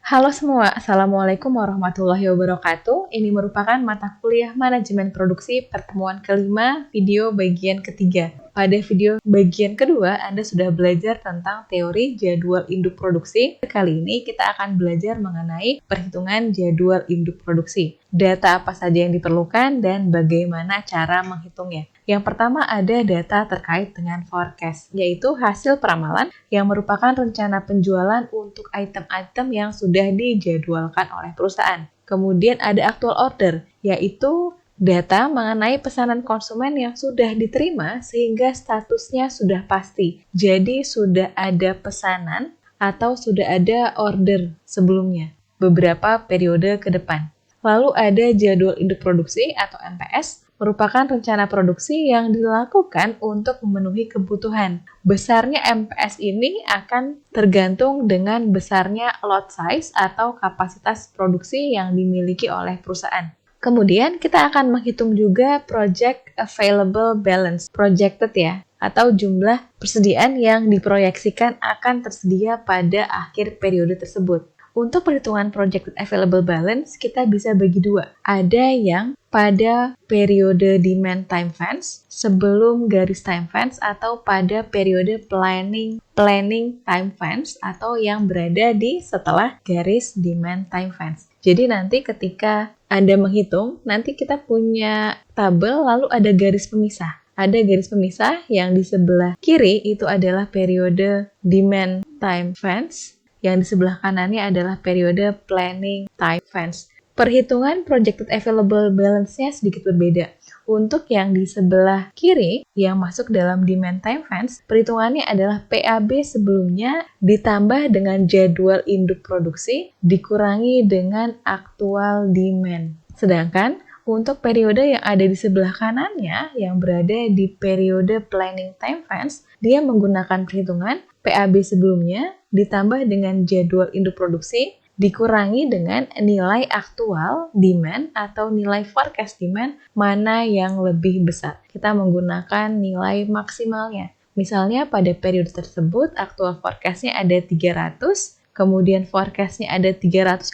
Halo semua, Assalamualaikum warahmatullahi wabarakatuh. Ini merupakan mata kuliah Manajemen Produksi pertemuan kelima, video bagian ketiga. Pada video bagian kedua, Anda sudah belajar tentang teori jadwal induk produksi. Kali ini kita akan belajar mengenai perhitungan jadwal induk produksi. Data apa saja yang diperlukan dan bagaimana cara menghitungnya. Yang pertama ada data terkait dengan forecast, yaitu hasil peramalan yang merupakan rencana penjualan untuk item-item yang sudah dijadwalkan oleh perusahaan. Kemudian ada actual order, yaitu data mengenai pesanan konsumen yang sudah diterima sehingga statusnya sudah pasti. Jadi sudah ada pesanan atau sudah ada order sebelumnya, beberapa periode ke depan. Lalu ada jadwal induk produksi atau MPS, merupakan rencana produksi yang dilakukan untuk memenuhi kebutuhan. Besarnya MPS ini akan tergantung dengan besarnya lot size atau kapasitas produksi yang dimiliki oleh perusahaan. Kemudian kita akan menghitung juga project available balance, projected ya, atau jumlah persediaan yang diproyeksikan akan tersedia pada akhir periode tersebut. Untuk perhitungan projected available balance, kita bisa bagi dua. Ada yang pada periode demand time fence sebelum garis time fence atau pada periode planning time fence atau yang berada di setelah garis demand time fence. Jadi nanti ketika Anda menghitung, nanti kita punya tabel lalu ada garis pemisah. Ada garis pemisah yang di sebelah kiri itu adalah periode demand time fence. Yang di sebelah kanannya adalah periode planning time fence. Perhitungan projected available balance-nya sedikit berbeda. Untuk yang di sebelah kiri, yang masuk dalam demand time fence, perhitungannya adalah PAB sebelumnya ditambah dengan jadwal induk produksi dikurangi dengan aktual demand. Sedangkan untuk periode yang ada di sebelah kanannya, yang berada di periode planning time fence, dia menggunakan perhitungan PAB sebelumnya ditambah dengan jadwal induk produksi dikurangi dengan nilai aktual demand atau nilai forecast demand mana yang lebih besar. Kita menggunakan nilai maksimalnya. Misalnya pada periode tersebut aktual forecast-nya ada 300, kemudian forecast-nya ada 350,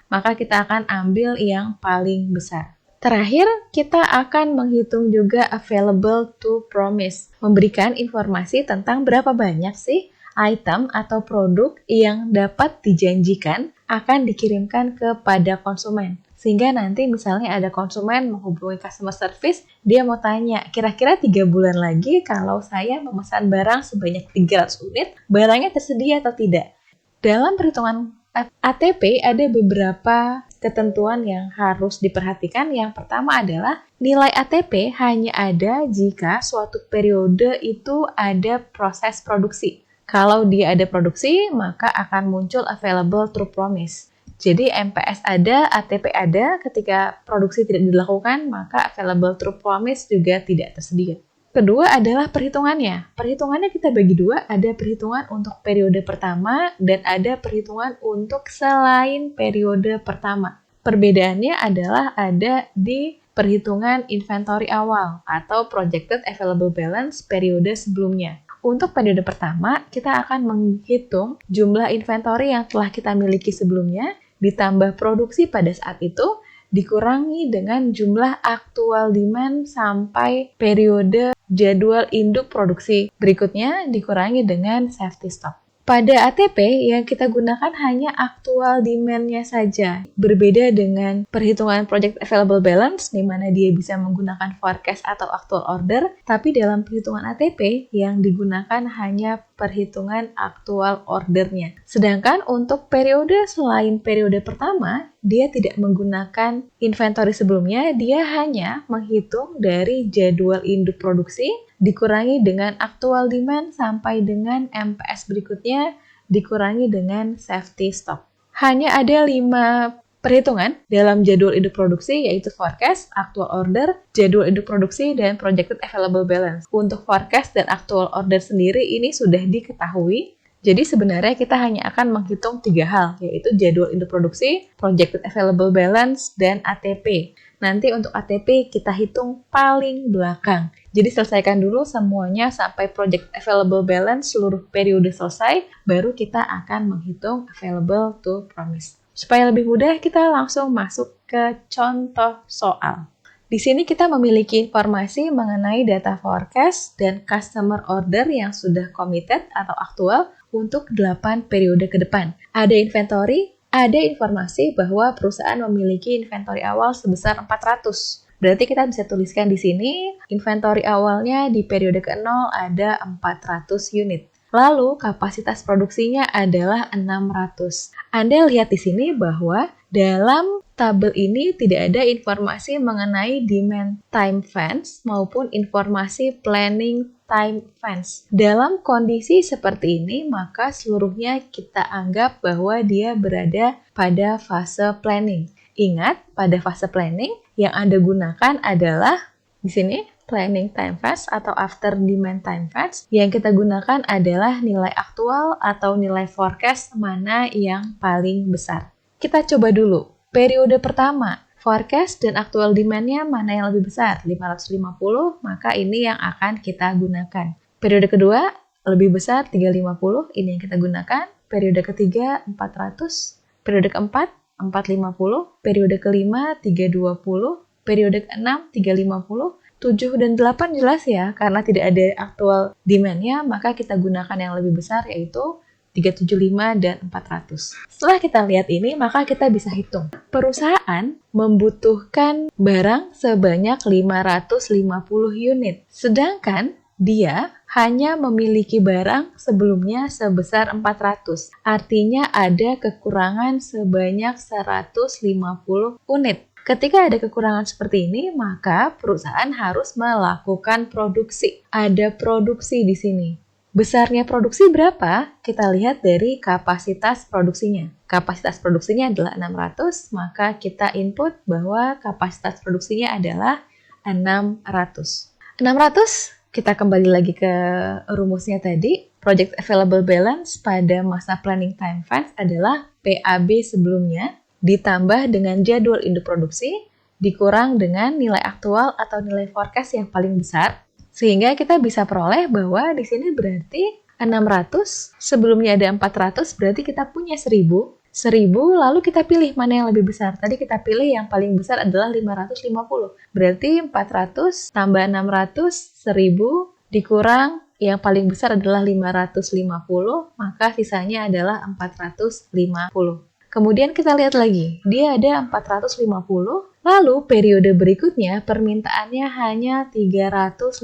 maka kita akan ambil yang paling besar. Terakhir, kita akan menghitung juga available to promise, memberikan informasi tentang berapa banyak sih item atau produk yang dapat dijanjikan akan dikirimkan kepada konsumen. Sehingga nanti misalnya ada konsumen menghubungi customer service, dia mau tanya, kira-kira 3 bulan lagi kalau saya memesan barang sebanyak 300 unit, barangnya tersedia atau tidak? Dalam perhitungan ATP ada beberapa ketentuan yang harus diperhatikan. Yang pertama adalah nilai ATP hanya ada jika suatu periode itu ada proses produksi. Kalau dia ada produksi, maka akan muncul available true promise. Jadi MPS ada, ATP ada, ketika produksi tidak dilakukan, maka available true promise juga tidak tersedia. Kedua adalah perhitungannya. Perhitungannya kita bagi dua, ada perhitungan untuk periode pertama dan ada perhitungan untuk selain periode pertama. Perbedaannya adalah ada di perhitungan inventory awal atau projected available balance periode sebelumnya. Untuk periode pertama, kita akan menghitung jumlah inventory yang telah kita miliki sebelumnya, ditambah produksi pada saat itu, dikurangi dengan jumlah aktual demand sampai periode jadwal induk produksi berikutnya dikurangi dengan safety stock. Pada ATP yang kita gunakan hanya aktual demand-nya saja. Berbeda dengan perhitungan project available balance di mana dia bisa menggunakan forecast atau actual order, tapi dalam perhitungan ATP yang digunakan hanya perhitungan aktual ordernya. Sedangkan untuk periode selain periode pertama, dia tidak menggunakan inventory sebelumnya, dia hanya menghitung dari jadwal induk produksi dikurangi dengan aktual demand sampai dengan MPS berikutnya dikurangi dengan safety stock. Hanya ada 5 perhitungan dalam jadwal induk produksi yaitu forecast, actual order, jadwal induk produksi, dan projected available balance. Untuk forecast dan actual order sendiri ini sudah diketahui. Jadi sebenarnya kita hanya akan menghitung 3 hal, yaitu jadwal induk produksi, projected available balance, dan ATP. Nanti untuk ATP kita hitung paling belakang. Jadi selesaikan dulu semuanya sampai project available balance seluruh periode selesai, baru kita akan menghitung available to promise. Supaya lebih mudah, kita langsung masuk ke contoh soal. Di sini kita memiliki informasi mengenai data forecast dan customer order yang sudah committed atau aktual untuk 8 periode ke depan. Ada inventory, ada informasi bahwa perusahaan memiliki inventory awal sebesar 400. Berarti kita bisa tuliskan di sini, inventory awalnya di periode ke-0 ada 400 unit. Lalu kapasitas produksinya adalah 600. Anda lihat di sini bahwa dalam tabel ini tidak ada informasi mengenai demand time fence maupun informasi planning time fence. Dalam kondisi seperti ini, maka seluruhnya kita anggap bahwa dia berada pada fase planning. Ingat, pada fase planning yang Anda gunakan adalah di sini planning time fence atau after demand time fence. Yang kita gunakan adalah nilai aktual atau nilai forecast mana yang paling besar. Kita coba dulu. Periode pertama, forecast dan aktual demand-nya mana yang lebih besar? 550, maka ini yang akan kita gunakan. Periode kedua, lebih besar 350, ini yang kita gunakan. Periode ketiga, 400. Periode keempat, 450. Periode kelima, 320. Periode keenam, 350. 7 dan 8 jelas ya, karena tidak ada aktual demand-nya, maka kita gunakan yang lebih besar yaitu 375 dan 400. Setelah kita lihat ini, maka kita bisa hitung. Perusahaan membutuhkan barang sebanyak 550 unit. Sedangkan dia hanya memiliki barang sebelumnya sebesar 400. Artinya ada kekurangan sebanyak 150 unit. Ketika ada kekurangan seperti ini, maka perusahaan harus melakukan produksi. Ada produksi di sini. Besarnya produksi berapa? Kita lihat dari kapasitas produksinya. Kapasitas produksinya adalah 600, maka kita input bahwa kapasitas produksinya adalah 600. 600, kita kembali lagi ke rumusnya tadi. Project Available Balance pada masa Planning Time Fence adalah PAB sebelumnya, ditambah dengan jadwal induk produksi, dikurang dengan nilai aktual atau nilai forecast yang paling besar, sehingga kita bisa peroleh bahwa di sini berarti 600, sebelumnya ada 400, berarti kita punya 1000. 1000, lalu kita pilih mana yang lebih besar. Tadi kita pilih yang paling besar adalah 550. Berarti 400 tambah 600, 1000, dikurang yang paling besar adalah 550, maka sisanya adalah 450. Kemudian kita lihat lagi, dia ada 450, lalu periode berikutnya permintaannya hanya 350.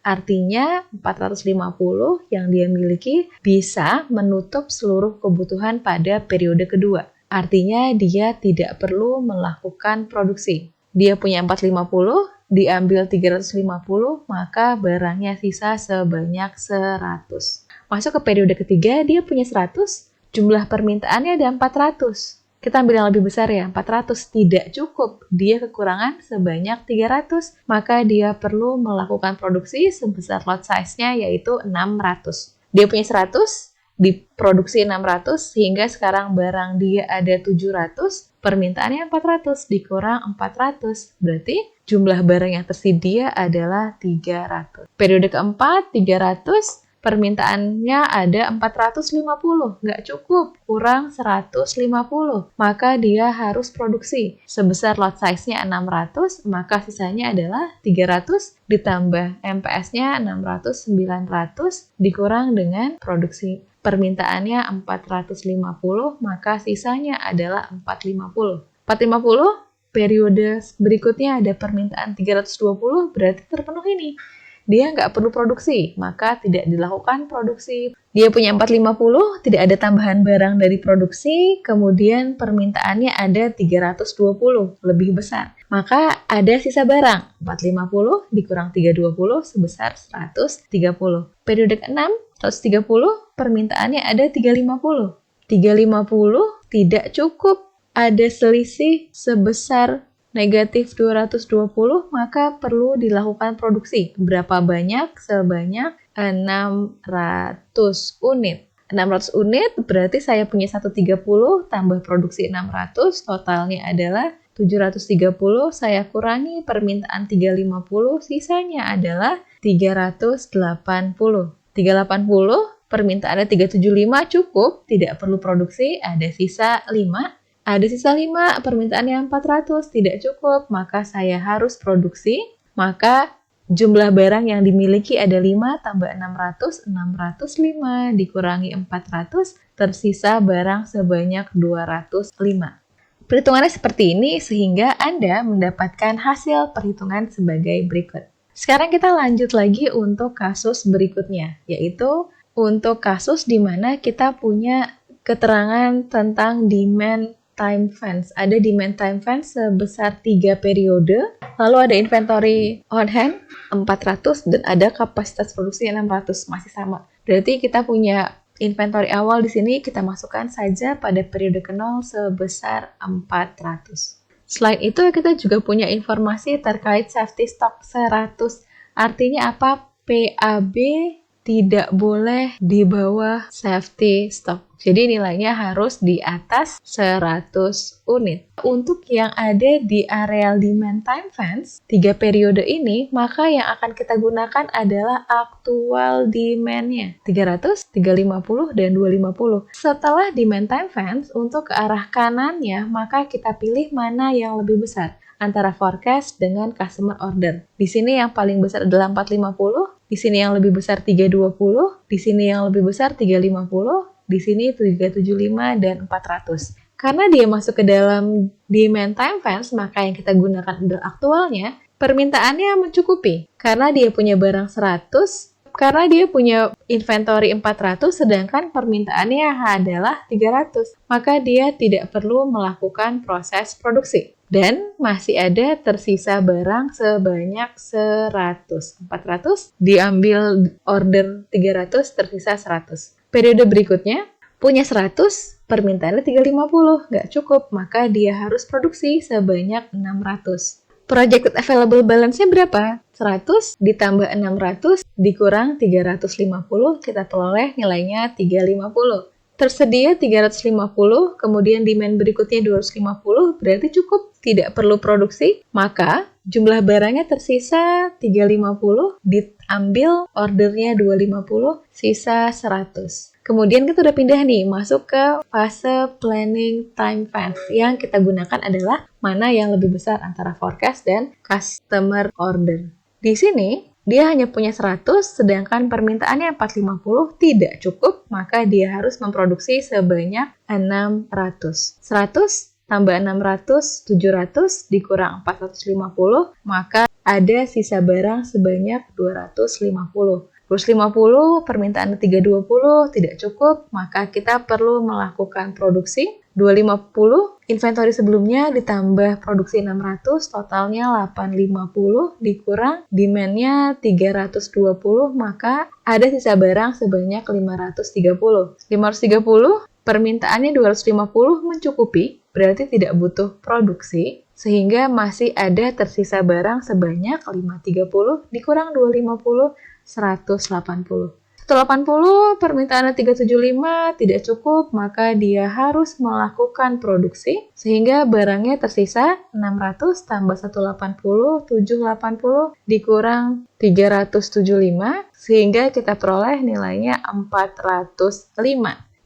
Artinya 450 yang dia miliki bisa menutup seluruh kebutuhan pada periode kedua. Artinya dia tidak perlu melakukan produksi. Dia punya 450, diambil 350, maka barangnya sisa sebanyak 100. Masuk ke periode ketiga, dia punya 100, jumlah permintaannya ada 400. Kita ambil yang lebih besar ya, 400 tidak cukup. Dia kekurangan sebanyak 300, maka dia perlu melakukan produksi sebesar lot size-nya yaitu 600. Dia punya 100, diproduksi 600, sehingga sekarang barang dia ada 700, permintaannya 400, dikurang 400. Berarti jumlah barang yang tersedia adalah 300. Periode keempat, 300, permintaannya ada 450, nggak cukup, kurang 150. Maka dia harus produksi. Sebesar lot size-nya 600, maka sisanya adalah 300 ditambah MPS-nya 600, 900, dikurang dengan produksi. Permintaannya 450, maka sisanya adalah 450. 450, periode berikutnya ada permintaan 320, berarti terpenuhi nih. Dia nggak perlu produksi, maka tidak dilakukan produksi. Dia punya 450, tidak ada tambahan barang dari produksi, kemudian permintaannya ada 320, lebih besar. Maka ada sisa barang, 450 dikurang 320 sebesar 130. Periode ke-6, 130, permintaannya ada 350. 350 tidak cukup, ada selisih sebesar negatif 220, maka perlu dilakukan produksi. Berapa banyak? Sebanyak 600 unit. 600 unit berarti saya punya 130 tambah produksi 600, totalnya adalah 730 saya kurangi permintaan 350, sisanya adalah 380. 380 permintaannya 375 cukup, tidak perlu produksi, ada sisa 5. Ada sisa 5, permintaannya 400, tidak cukup, maka saya harus produksi. Maka jumlah barang yang dimiliki ada 5 tambah 600, 605 dikurangi 400, tersisa barang sebanyak 205. Perhitungannya seperti ini sehingga Anda mendapatkan hasil perhitungan sebagai berikut. Sekarang kita lanjut lagi untuk kasus berikutnya, yaitu untuk kasus di mana kita punya keterangan tentang demand time fence. Ada demand time fence sebesar 3 periode, lalu ada inventory on hand 400 dan ada kapasitas produksi 600, masih sama. Berarti kita punya inventory awal di sini kita masukkan saja pada periode ke-0 sebesar 400. Selain itu kita juga punya informasi terkait safety stock 100. Artinya apa? PAB tidak boleh di bawah safety stock. Jadi nilainya harus di atas 100 unit. Untuk yang ada di areal demand time fence, 3 periode ini, maka yang akan kita gunakan adalah aktual demand-nya. 300, 350, dan 250. Setelah demand time fence, untuk ke arah kanannya, maka kita pilih mana yang lebih besar antara forecast dengan customer order. Di sini yang paling besar adalah 450, di sini yang lebih besar 320, di sini yang lebih besar 350, di sini 375 dan 400. Karena dia masuk ke dalam demand time fence, maka yang kita gunakan adalah aktualnya. Permintaannya mencukupi karena dia punya barang 100, karena dia punya inventory 400, sedangkan permintaannya adalah 300. Maka dia tidak perlu melakukan proses produksi. Dan masih ada tersisa barang sebanyak 100. 400 diambil order 300, tersisa 100. Periode berikutnya punya 100, permintaannya 350, nggak cukup, maka dia harus produksi sebanyak 600. Projected available balance-nya berapa? 100 ditambah 600 dikurang 350, kita peroleh nilainya 350. Tersedia 350, kemudian demand berikutnya 250, berarti cukup, tidak perlu produksi, maka jumlah barangnya tersisa 350, diambil ordernya 250, sisa 100. Kemudian kita udah pindah nih, masuk ke fase planning time fence. Yang kita gunakan adalah mana yang lebih besar antara forecast dan customer order. Di sini, dia hanya punya 100, sedangkan permintaannya 450 tidak cukup, maka dia harus memproduksi sebanyak 600. 100 tambah 600, 700 dikurang 450, maka ada sisa barang sebanyak 250. 250, permintaan 320 tidak cukup, maka kita perlu melakukan produksi 250, inventory sebelumnya ditambah produksi 600, totalnya 850, dikurang demand-nya 320, maka ada sisa barang sebanyak 530. 530, permintaannya 250 mencukupi, berarti tidak butuh produksi, sehingga masih ada tersisa barang sebanyak 530, dikurang 250, 180. 180, permintaannya 375 tidak cukup, maka dia harus melakukan produksi sehingga barangnya tersisa 600 tambah 180, 780 dikurang 375 sehingga kita peroleh nilainya 405.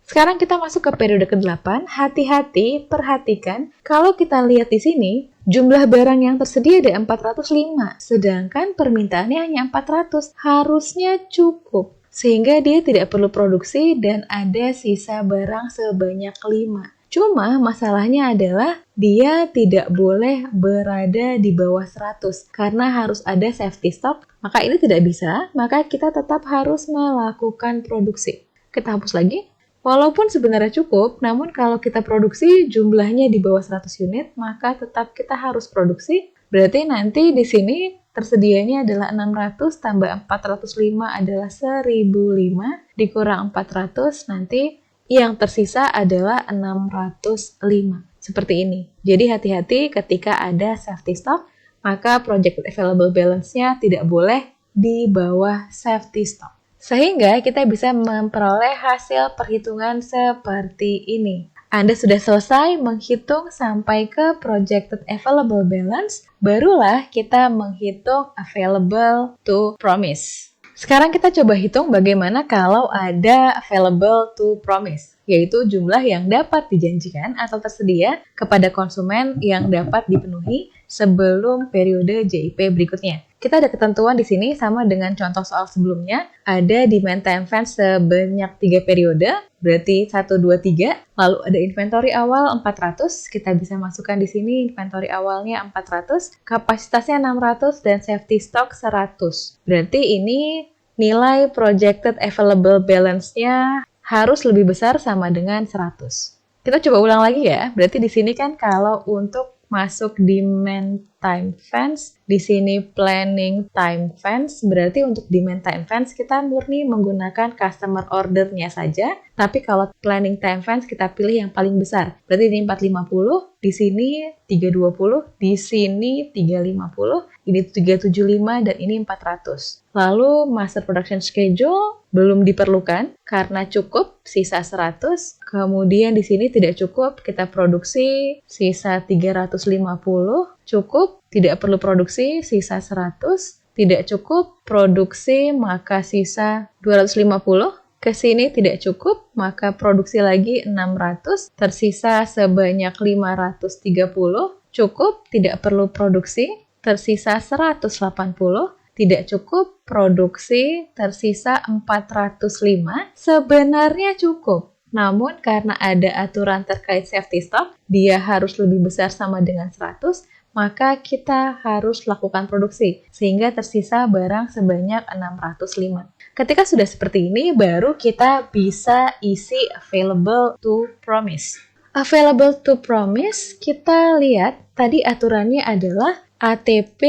Sekarang kita masuk ke periode ke-8. Hati-hati, perhatikan kalau kita lihat di sini jumlah barang yang tersedia ada 405, sedangkan permintaannya hanya 400. Harusnya cukup. Sehingga dia tidak perlu produksi dan ada sisa barang sebanyak 5. Cuma masalahnya adalah dia tidak boleh berada di bawah 100 karena harus ada safety stock. Maka ini tidak bisa, maka kita tetap harus melakukan produksi. Kita hapus lagi. Walaupun sebenarnya cukup, namun kalau kita produksi jumlahnya di bawah 100 unit, maka tetap kita harus produksi. Berarti nanti di sini tersedianya adalah 600 tambah 405 adalah 1005, dikurang 400, nanti yang tersisa adalah 605. Seperti ini. Jadi hati-hati ketika ada safety stock, maka projected available balance-nya tidak boleh di bawah safety stock. Sehingga kita bisa memperoleh hasil perhitungan seperti ini. Anda sudah selesai menghitung sampai ke projected available balance, barulah kita menghitung available to promise. Sekarang kita coba hitung bagaimana kalau ada available to promise, yaitu jumlah yang dapat dijanjikan atau tersedia kepada konsumen yang dapat dipenuhi sebelum periode JIP berikutnya. Kita ada ketentuan di sini sama dengan contoh soal sebelumnya. Ada demand time fence sebanyak 3 periode, berarti 1, 2, 3. Lalu ada inventory awal 400. Kita bisa masukkan di sini inventory awalnya 400, kapasitasnya 600, dan safety stock 100. Berarti ini nilai projected available balance-nya harus lebih besar sama dengan 100. Kita coba ulang lagi ya. Berarti di sini kan kalau untuk masuk demand time fence, di sini planning time fence, berarti untuk demand time fence kita murni menggunakan customer order-nya saja, tapi kalau planning time fence kita pilih yang paling besar. Berarti ini 450, di sini 320, di sini 350, ini 375, dan ini 400. Lalu master production schedule belum diperlukan karena cukup sisa 100. Kemudian di sini tidak cukup, kita produksi sisa 350, cukup, tidak perlu produksi sisa 100, tidak cukup produksi maka sisa 250. Ke sini tidak cukup, maka produksi lagi 600, tersisa sebanyak 530, cukup, tidak perlu produksi, tersisa 180, tidak cukup, produksi, tersisa 405, sebenarnya cukup. Namun karena ada aturan terkait safety stock, dia harus lebih besar sama dengan 100, maka kita harus lakukan produksi, sehingga tersisa barang sebanyak 605. Ketika sudah seperti ini, baru kita bisa isi available to promise. Available to promise, kita lihat tadi aturannya adalah ATP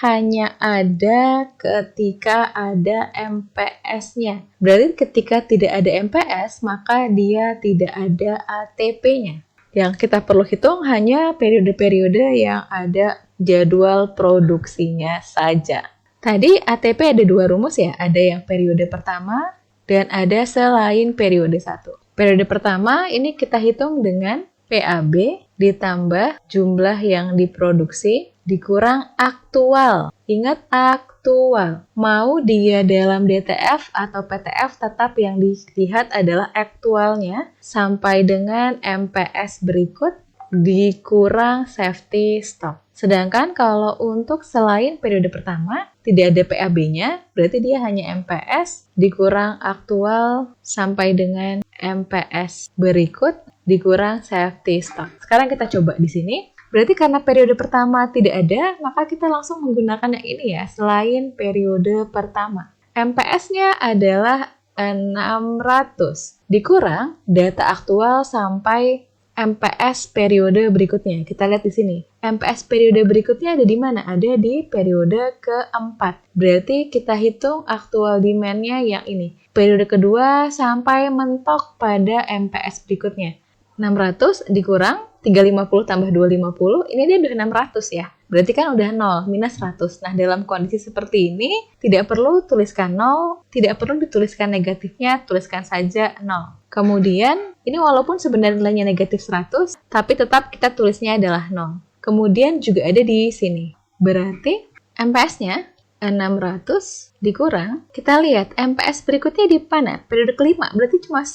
hanya ada ketika ada MPS-nya. Berarti ketika tidak ada MPS, maka dia tidak ada ATP-nya. Yang kita perlu hitung hanya periode-periode yang ada jadwal produksinya saja. Tadi ATP ada 2 rumus ya, ada yang periode pertama dan ada selain periode 1. Periode pertama ini kita hitung dengan PAB ditambah jumlah yang diproduksi dikurang aktual. Ingat aktual. Mau dia dalam DTF atau PTF, tetap yang dilihat adalah aktualnya sampai dengan MPS berikut dikurang safety stock. Sedangkan kalau untuk selain periode pertama, tidak ada PAB-nya, berarti dia hanya MPS dikurang aktual sampai dengan MPS berikut dikurang safety stock. Sekarang kita coba di sini. Berarti karena periode pertama tidak ada, maka kita langsung menggunakan yang ini ya, selain periode pertama. MPS-nya adalah 600, dikurang data aktual sampai MPS periode berikutnya. Kita lihat di sini. MPS periode berikutnya ada di mana? Ada di periode keempat. Berarti kita hitung aktual demand-nya yang ini. Periode kedua sampai mentok pada MPS berikutnya. 600 dikurang 350 tambah 250, ini dia udah 600 ya. Berarti kan udah 0, minus 100. Nah, dalam kondisi seperti ini, tidak perlu tuliskan 0, tidak perlu dituliskan negatifnya, tuliskan saja 0. Kemudian, ini walaupun sebenarnya nilainya negatif 100, tapi tetap kita tulisnya adalah 0. Kemudian juga ada di sini. Berarti MPS-nya 600 dikurang, kita lihat MPS berikutnya di mana? Periode kelima, berarti cuma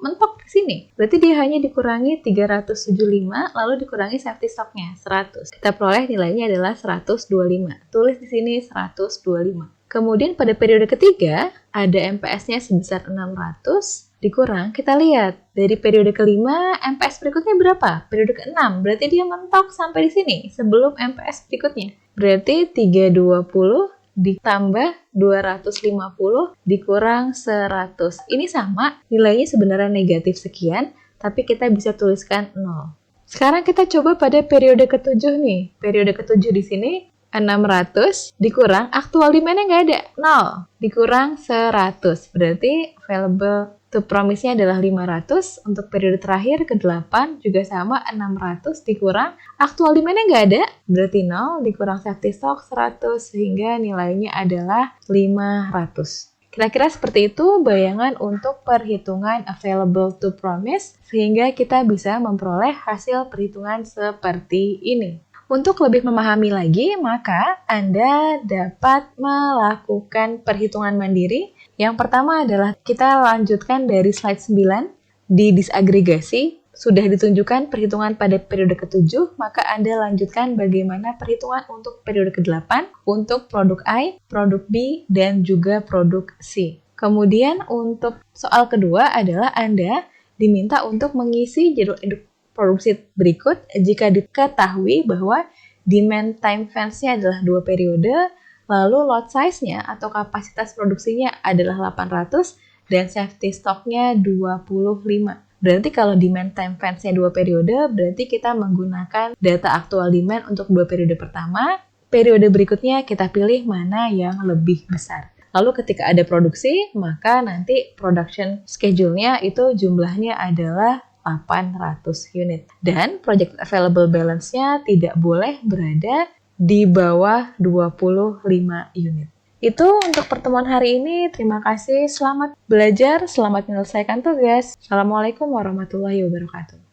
mentok di sini. Berarti dia hanya dikurangi 375, lalu dikurangi safety stock-nya 100. Kita peroleh nilainya adalah 125. Tulis di sini 125. Kemudian pada periode ketiga, ada MPS-nya sebesar 600, dikurang, kita lihat. Dari periode kelima, MPS berikutnya berapa? Periode ke-6, berarti dia mentok sampai di sini, sebelum MPS berikutnya. Berarti 320 ditambah 250 dikurang 100. Ini sama, nilainya sebenarnya negatif sekian, tapi kita bisa tuliskan 0. Sekarang kita coba pada periode ke-7 nih. Periode ke-7 di sini 600 dikurang, aktual demand-nya nggak ada, 0. Dikurang 100, berarti available to promise-nya adalah 500. Untuk periode terakhir ke-8 juga sama, 600 dikurang, aktual demand-nya nggak ada, berarti 0, dikurang safety stock 100, sehingga nilainya adalah 500. Kira-kira seperti itu bayangan untuk perhitungan available to promise, sehingga kita bisa memperoleh hasil perhitungan seperti ini. Untuk lebih memahami lagi, maka Anda dapat melakukan perhitungan mandiri. Yang pertama adalah kita lanjutkan dari slide 9, di disagregasi. Sudah ditunjukkan perhitungan pada periode ke-7, maka Anda lanjutkan bagaimana perhitungan untuk periode ke-8 untuk produk I, produk B, dan juga produk C. Kemudian untuk soal kedua adalah Anda diminta untuk mengisi jadwal induk produksi berikut jika diketahui bahwa demand time fence-nya adalah 2 periode, lalu lot size-nya atau kapasitas produksinya adalah 800 dan safety stock-nya 25. Berarti kalau demand time fence-nya 2 periode, berarti kita menggunakan data aktual demand untuk 2 periode pertama. Periode berikutnya kita pilih mana yang lebih besar. Lalu ketika ada produksi, maka nanti production schedule-nya itu jumlahnya adalah 800 unit. Dan project available balance-nya tidak boleh berada di bawah 25 unit. Itu untuk pertemuan hari ini. Terima kasih. Selamat belajar, selamat menyelesaikan tugas. Assalamualaikum warahmatullahi wabarakatuh.